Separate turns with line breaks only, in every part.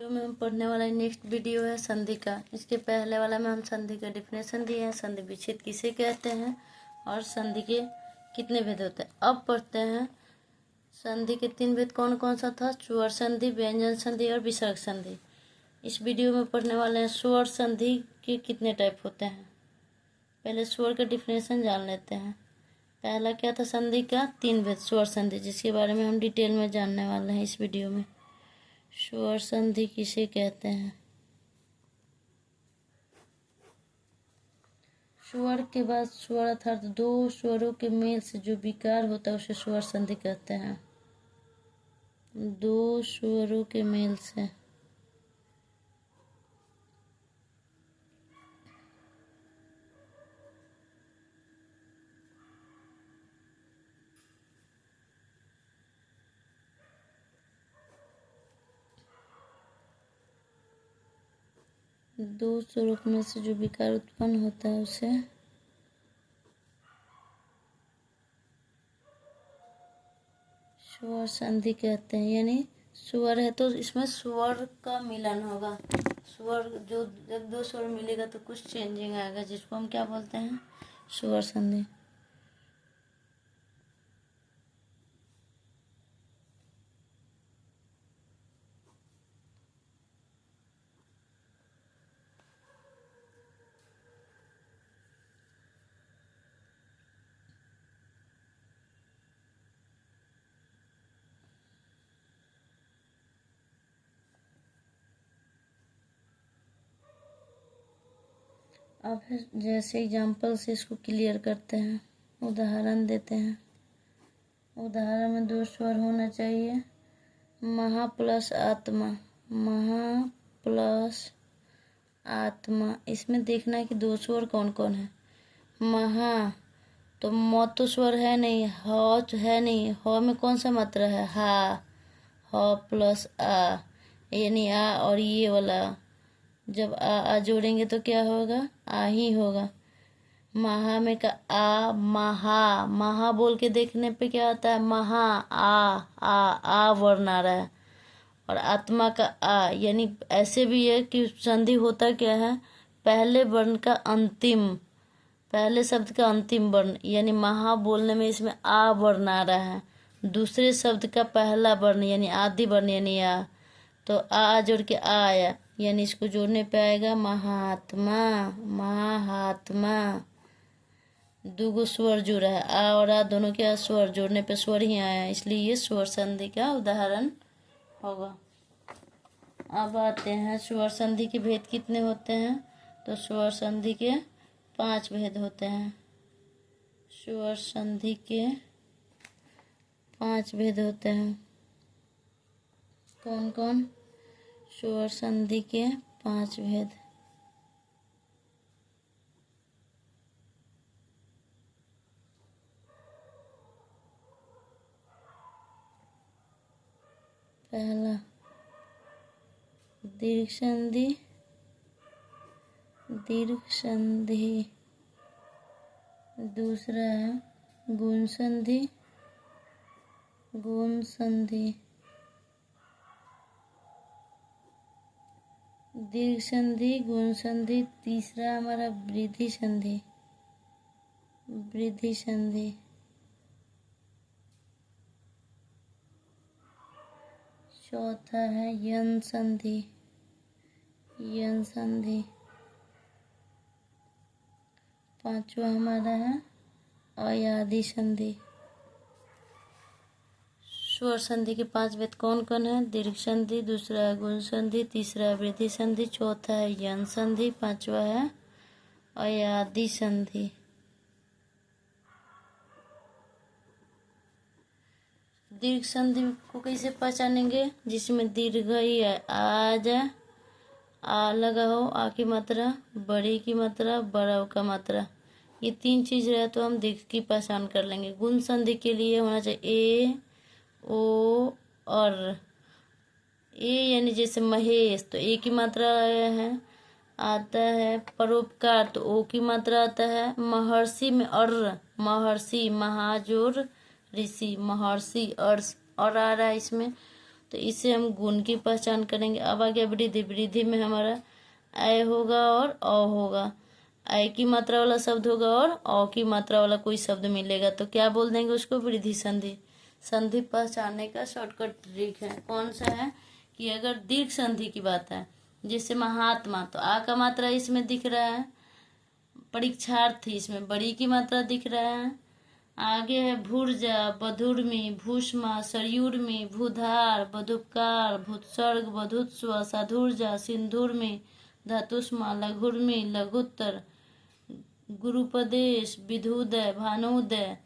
जो में हम पढ़ने वाला नेक्स्ट वीडियो है संधि का। इसके पहले वाला में हम संधि का डिफिनेशन दिए हैं, संधि विच्छेद किसे कहते हैं और संधि के कितने भेद होते हैं। अब पढ़ते हैं संधि के 3 भेद कौन कौन सा था। स्वर संधि, व्यंजन संधि और विसर्ग संधि। इस वीडियो में पढ़ने वाले हैं स्वर संधि के कितने टाइप होते हैं। पहले स्वर का डिफिनेशन जान लेते हैं। पहला क्या था संधि का 3 भेद स्वर संधि, जिसके बारे में हम डिटेल में जानने वाले हैं इस वीडियो में। स्वर संधि किसे कहते हैं। स्वर के बाद स्वर अर्थात 2 स्वरों के मेल से जो विकार होता है उसे स्वर संधि कहते हैं। 2 स्वरों के मेल से दो स्वरूप में से जो विकार उत्पन्न होता है उसे स्वर संधि कहते हैं। यानी स्वर है तो इसमें स्वर का मिलन होगा। स्वर जो जब 2 स्वर मिलेगा तो कुछ चेंजिंग आएगा, जिसको हम क्या बोलते हैं, स्वर संधि। अब जैसे एग्जाम्पल से इसको क्लियर करते हैं, उदाहरण देते हैं। उदाहरण में 2 स्वर होना चाहिए। महा प्लस आत्मा, महा प्लस आत्मा। इसमें देखना है कि 2 स्वर कौन कौन है। महा तो म तो स्वर है नहीं, ह तो है नहीं। ह में कौन सा मात्रा है, हा। ह प्लस आ यानी आ, और ये वाला जब आ जोड़ेंगे तो क्या होगा, आ ही होगा। महा में का आ, महा। महा बोल के देखने पे क्या आता है, महा। आ वर्ण आ रहा है। और आत्मा का आ, यानी ऐसे भी है कि संधि होता क्या है, पहले वर्ण का अंतिम, पहले शब्द का अंतिम वर्ण, यानी महा बोलने में इसमें आ वर्ण आ रहा है। दूसरे शब्द का पहला वर्ण यानी आदि वर्ण यानी आ, तो आ जोड़ के आ आया, यानी इसको जोड़ने पे आएगा महात्मा। महात्मा 2 स्वर जुड़ा है, आ और आ दोनों के स्वर जोड़ने पे स्वर ही आया, इसलिए ये स्वर संधि का उदाहरण होगा। अब आते हैं स्वर संधि के भेद कितने होते हैं। तो स्वर संधि के 5 भेद होते हैं। स्वर संधि के 5 भेद होते हैं। कौन कौन, स्वर संधि के 5 भेद। पहला दीर्घ संधि, दीर्घ संधि। दूसरा है गुण संधि, गुण संधि। दीर्घ संधि, गुण संधि। तीसरा हमारा वृद्धि संधि, वृद्धि संधि। चौथा है यन संधि, यन संधि। पांचवा हमारा है अयादि संधि। स्वर संधि के 5 भेद कौन कौन है, दीर्घ संधि, दूसरा है गुण संधि, तीसरा है वृद्धि संधि, चौथा है यन संधि, पांचवा है अयादि संधि। दीर्घ संधि को कैसे पहचानेंगे, जिसमें दीर्घ ही है, आ जाए, आ लगा हो, आ की मात्रा, बड़ी की मात्रा, बड़ा का मात्रा, ये 3 चीज रहे तो हम दीर्घ की पहचान कर लेंगे। गुण संधि के लिए होना चाहिए ए, ओ और ए, यानी जैसे महेश तो ए की मात्रा है, आता है। परोपकार तो ओ की मात्रा आता है। महर्षि में अर्र, महर्षि, महाजोर ऋषि, महर्षि और आ रहा है इसमें, तो इससे हम गुण की पहचान करेंगे। अब आ गया वृद्धि। वृद्धि में हमारा ऐ होगा और अ होगा। ऐ की मात्रा वाला शब्द होगा और अ की मात्रा वाला कोई शब्द मिलेगा तो क्या बोल देंगे उसको? वृद्धि संधि। संधि पहचानने का शॉर्टकट ट्रिक है। कौन सा है कि अगर दीर्घ संधि की बात है, जैसे महात्मा, तो आ का मात्रा इसमें दिख रहा है। परीक्षार्थी, इसमें बड़ी की मात्रा दिख रहा है। आगे है भूर्जा, बधुर्मी, भूष्मा, सरयूर्मी, भूधार, बधुपकार, भूत्सर्ग, बधुत्स्व, साधुर्जा, सिंधुर्मी, धातुष्मा, लघुर्मी, लघुत्तर, गुरुपदेश, विधुदय, भानुदय,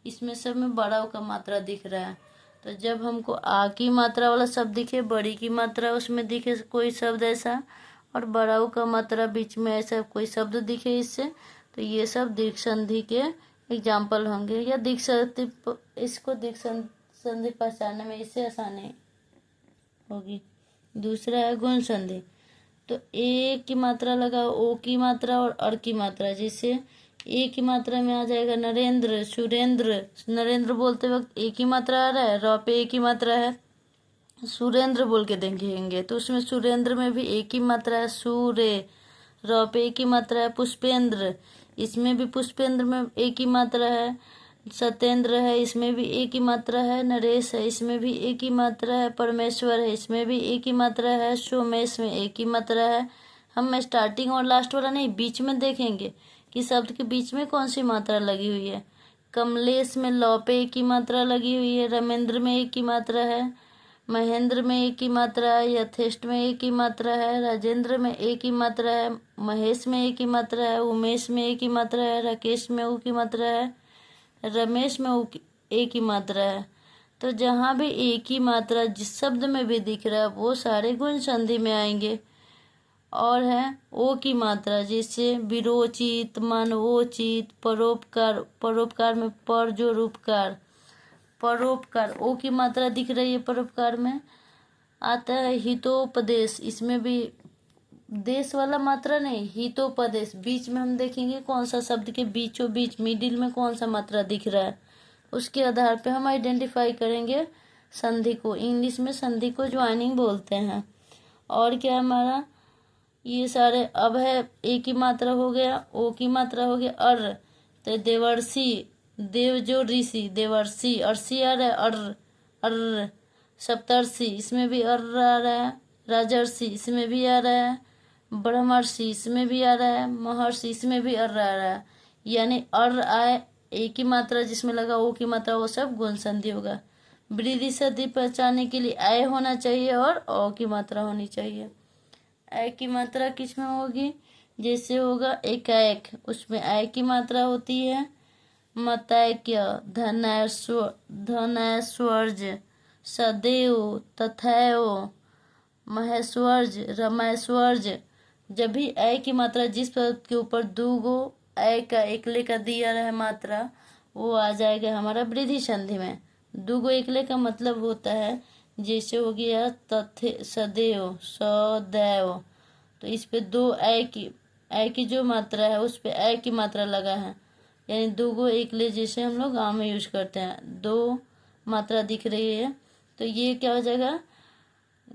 इसमें सब में बड़ा का मात्रा दिख रहा है। तो जब हमको आ की मात्रा वाला शब्द दिखे, बड़ी की मात्रा उसमें दिखे कोई शब्द ऐसा, और बड़ा का मात्रा बीच में ऐसा कोई शब्द दिखे इससे, तो ये सब दीर्घ संधि के एग्जाम्पल होंगे। या दीर्घ संधि, इसको दीर्घ संधि पहचानने में इससे आसानी होगी। दूसरा है गुण संधि। तो ए की मात्रा लगाओ, ओ की मात्रा और अर की मात्रा। जैसे ए की मात्रा में आ जाएगा नरेंद्र, सुरेंद्र। नरेंद्र बोलते वक्त ए की मात्रा आ रहा है, र पे ए की मात्रा है। सुरेंद्र बोल के देखेंगे तो उसमें सुरेंद्र में भी एक ही मात्रा है, सूर्य। र पे एक ही मात्रा है, पुष्पेंद्र, इसमें भी पुष्पेंद्र में एक ही मात्रा है। सत्येंद्र है, इसमें भी एक ही मात्रा है। नरेश है, इसमें भी एक ही मात्रा है। परमेश्वर है, इसमें भी एक ही मात्रा है। सोमेश में एक ही मात्रा है। हम स्टार्टिंग और लास्ट वाला नहीं, बीच में देखेंगे कि शब्द के बीच में कौन सी मात्रा लगी हुई है। कमलेश में लौ पे एक ही मात्रा लगी हुई है। रमेंद्र में एक ही मात्रा है। महेंद्र में एक ही मात्रा है। यथेष्ट में एक ही मात्रा है। राजेंद्र में एक ही मात्रा है। महेश में एक ही मात्रा है। उमेश में एक ही मात्रा है। राकेश में एक ही मात्रा है। रमेश में एक ही मात्रा है। तो जहाँ भी एक ही मात्रा जिस शब्द में भी दिख रहा है वो सारे गुण संधि में आएंगे। और है ओ की मात्रा, जैसे विरोचित, मानवोचित, परोपकार। परोपकार में पर जो रूपकार, परोपकार, ओ की मात्रा दिख रही है। परोपकार में आता है हितोपदेश, इसमें भी देश वाला मात्रा नहीं, हितोपदेश। बीच में हम देखेंगे कौन सा शब्द के बीचों बीच मिडिल में कौन सा मात्रा दिख रहा है, उसके आधार पे हम आइडेंटिफाई करेंगे संधि को। इंग्लिश में संधि को ज्वाइनिंग बोलते हैं। और क्या हमारा ये सारे अब है ए की मात्रा हो गया, ओ की मात्रा हो गया, अर। तो देवर्षि, देव जो ऋषि, देवर्षि, अर्षि आ रहा है, अर। सप्तर्षि, इसमें भी अर आ रहा है। राजर्षि, इसमें भी आ रहा है। ब्रह्मर्षि, इसमें भी आ रहा है। महर्षि, इसमें भी अर आ रहा है। यानी अर आए, एक ही मात्रा जिसमें लगा ओ की मात्रा, वो सब गुण संधि होगा। वृद्धि संधि पहचानने के लिए आय होना चाहिए और ओ की मात्रा होनी चाहिए। आय की मात्रा किस में होगी? जैसे होगा एकाएक, उसमें आय की मात्रा होती है। मतैक्य, धनैश्वर्ज, सदैव, तथैव, महेश्वर्ज, रमैश्वर्ज। जब भी आय की मात्रा जिस पद के ऊपर दो गो आय का एकले का दिया रहे मात्रा, वो आ जाएगा हमारा वृद्धि संधि में। दो गो एकले का मतलब होता है, जैसे हो गया तथे, सदैव, सदैव। तो इस पे दो आय की जो मात्रा है उस पे आय की मात्रा लगा है, यानी दो गो एकले, जैसे हम लोग गाँव में यूज करते हैं। दो मात्रा दिख रही है तो ये क्या हो जाएगा?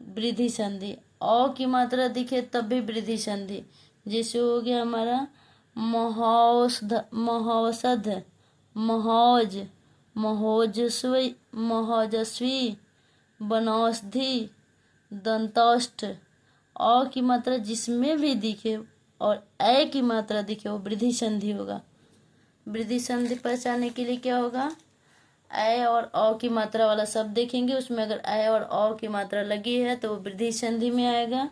वृद्धि संधि। औ की मात्रा दिखे तब भी वृद्धि संधि। जैसे हो गया हमारा महोषध, महोषध, महोज, महोजस्वी, महोजस्वी, बनौषधि, दंतौष्ठ। औ की मात्रा जिसमें भी दिखे और ऐ की मात्रा दिखे वो वृद्धि संधि होगा। वृद्धि संधि पहचानने के लिए क्या होगा? ऐ और औ की मात्रा वाला शब्द देखेंगे, उसमें अगर ऐ और औ की मात्रा लगी है तो वो वृद्धि संधि में आएगा।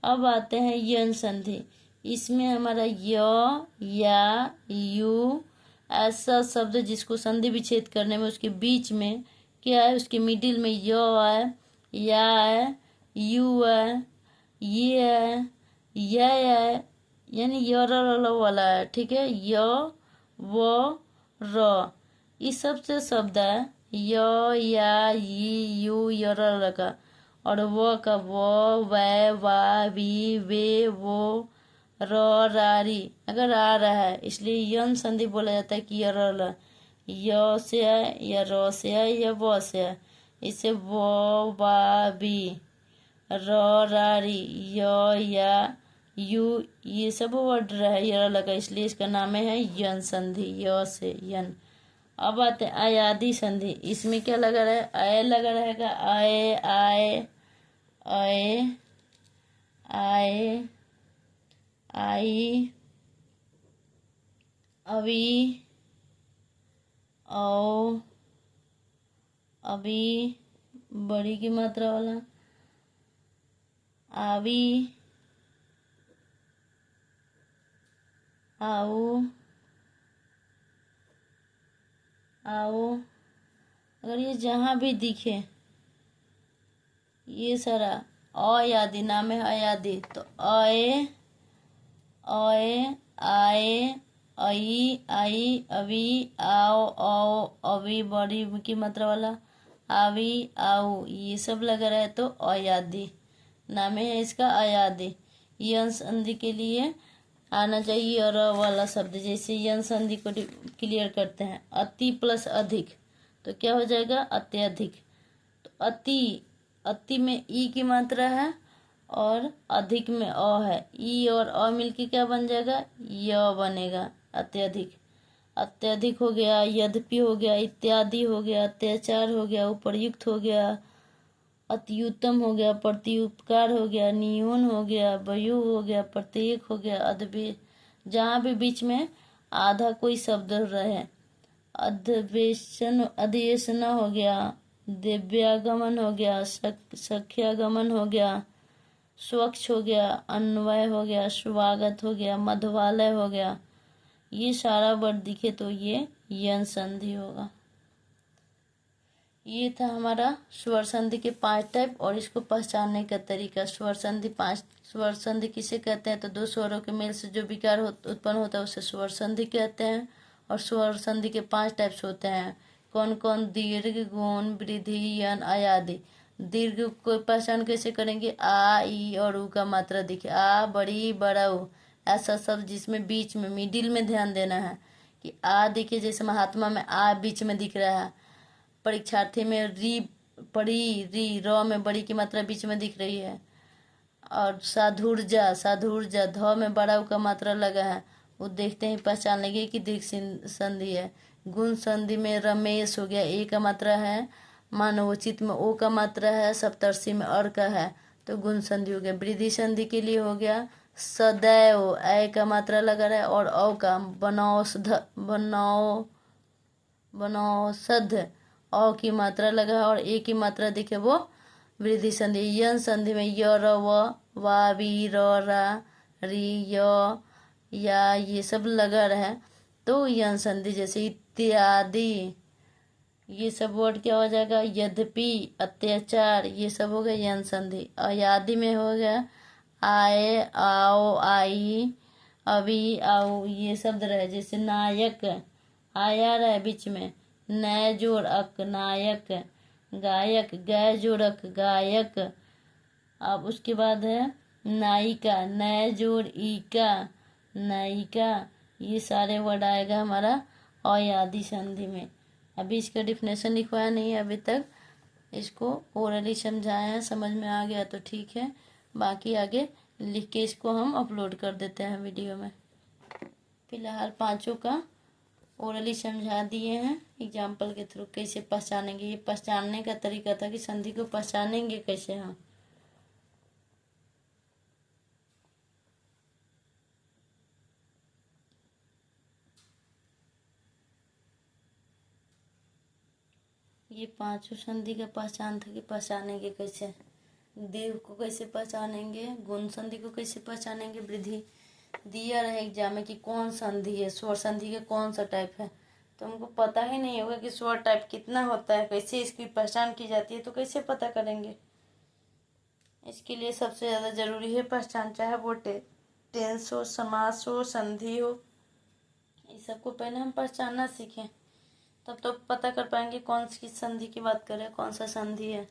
अब आते हैं यन संधि। इसमें हमारा य, या, यू ऐसा शब्द जिसको संधि विच्छेद करने में उसके बीच में क्या है, उसके मिडिल में य है, या है, यू है, ये है, यह है, यानी य र वाला है। ठीक है, य, व, र, इस सबसे शब्द है य, या, यू, य र का। और व का व, वै, वा, वी, वे, वो, र, रारी अगर आ रहा है, इसलिए यन संधि बोला जाता है कि य र ल। य से है या र से है या व से है। इसे वो बा बी, र रा री, या यू, ये सब वर्ड रहे य लगा, इसलिए इसका नाम है यन संधि, य से यन। अब आते अयादी संधि। इसमें क्या लगा रहे, अय लगा रहेगा, आए आए आए आए आई, अवी, औ, अभी, बड़ी की मात्रा वाला, आवी, आओ, आओ। अगर ये जहाँ भी दिखे, ये सारा अयादी नाम है अयादी, तो अए, अए, आए, आई, आई, अभी, आओ, औ, अभी, बड़ी की मात्रा वाला, आवी, आओ, ये सब लगा रहे तो अयादी नाम है इसका अयादी। यन संधि के लिए आना चाहिए और वाला शब्द, जैसे यन संधि को क्लियर करते हैं, अति प्लस अधिक, तो क्या हो जाएगा, अत्यधिक। तो अति, अति में ई की मात्रा है और अधिक में अ है, ई और अ मिलके क्या बन जाएगा, य बनेगा, अत्यधिक। अत्यधिक हो गया, यद्यपि हो गया, इत्यादि हो गया, अत्याचार हो गया, उपर्युक्त हो गया, अत्युत्तम हो गया, प्रत्युपकार हो गया, नियून हो गया, वयु हो गया, प्रत्येक हो गया, अधबे, जहाँ भी बीच में आधा कोई शब्द रहे, अधवेशन, अधिवेशन हो गया, दिव्यागमन हो गया, सख्यागमन हो गया, स्वच्छ हो गया, अन्वय हो गया, स्वागत हो गया, मध्वालय हो गया, ये सारा वर्ड दिखे तो ये यन संधि होगा। ये था हमारा स्वर संधि के 5 टाइप और इसको पहचानने का तरीका। स्वर संधि 5 स्वर संधि किसे कहते हैं, तो दो स्वरों के मेल से जो विकार उत्पन्न होता है उसे स्वर संधि कहते हैं। और स्वर संधि के 5 टाइप्स होते हैं, कौन कौन, दीर्घ, गुण, वृद्धि, यन, आयादी। दीर्घ को पहचान कैसे करेंगे, आ, ई और ऊ का मात्रा दिखे, आ, बड़ी, बड़ा, ऊ, ऐसा सब जिसमें बीच में मिडिल में ध्यान देना है कि आ दिखे, जैसे महात्मा में आ बीच में दिख रहा है, परीक्षार्थी में री, पड़ी, री, र में बड़ी की मात्रा बीच में दिख रही है, और साधुर्जा, साधुर्जा ध में बड़ा का मात्रा लगा है, वो देखते ही पहचान लेंगे कि दीर्घ संधि है। गुण संधि में रमेश हो गया, ए का मात्रा है, मानवोचित में ओ का मात्रा है, सप्तर्षि में अर का है, तो गुण संधि हो गया। वृद्धि संधि के लिए हो गया सदैव, ए का मात्रा लगा रहा है और औ का, बनौषध, बनौषध, औ की मात्रा लगा है और ए की मात्रा दिखे वो वृद्धि संधि। यन संधि में य, र, व, वा, वी, र, रा, री, य, या, ये सब लगा रहा है तो यन संधि। जैसे इत्यादि, ये सब वर्ड क्या हो जाएगा, यद्यपि, अत्याचार, ये सब हो गया यन संधि। अयादि में हो गया आए, आओ, आई, अभी, आओ, ये शब्द रहे। जैसे नायक, आया रहे बीच में, नय जोड़ अक, नायक, गायक, गय जोड़क, गायक। अब उसके बाद है नायिका, नय जोड़ ईका, नायिका। ये सारे वर्ड आएगा हमारा अयादी संधि में। अभी इसका डिफिनेशन लिखवाया नहीं है अभी तक, इसको ओरली समझाया है, समझ में आ गया तो ठीक है, बाकी आगे लिख के इसको हम अपलोड कर देते हैं वीडियो में। फिलहाल 5 का ओरली समझा दिए हैं एग्जाम्पल के थ्रू, कैसे पहचानेंगे। ये पहचानने का तरीका था कि संधि को पहचानेंगे कैसे हम। ये 5 संधि का पहचान था कि पहचानेंगे कैसे। दीर्घ को कैसे पहचानेंगे, गुण संधि को कैसे पहचानेंगे, वृद्धि दिया रहे एग्जाम में कि कौन संधि है, स्वर संधि का कौन सा टाइप है, तो हमको पता ही नहीं होगा कि स्वर टाइप कितना होता है, कैसे इसकी पहचान की जाती है, तो कैसे पता करेंगे। इसके लिए सबसे ज़्यादा जरूरी है पहचान, चाहे वो टेंस हो, समास हो, संधि हो, इस सबको पहले हम पहचानना सीखें, तब तो पता कर पाएंगे कौन सी संधि की बात करें, कौन सा संधि है।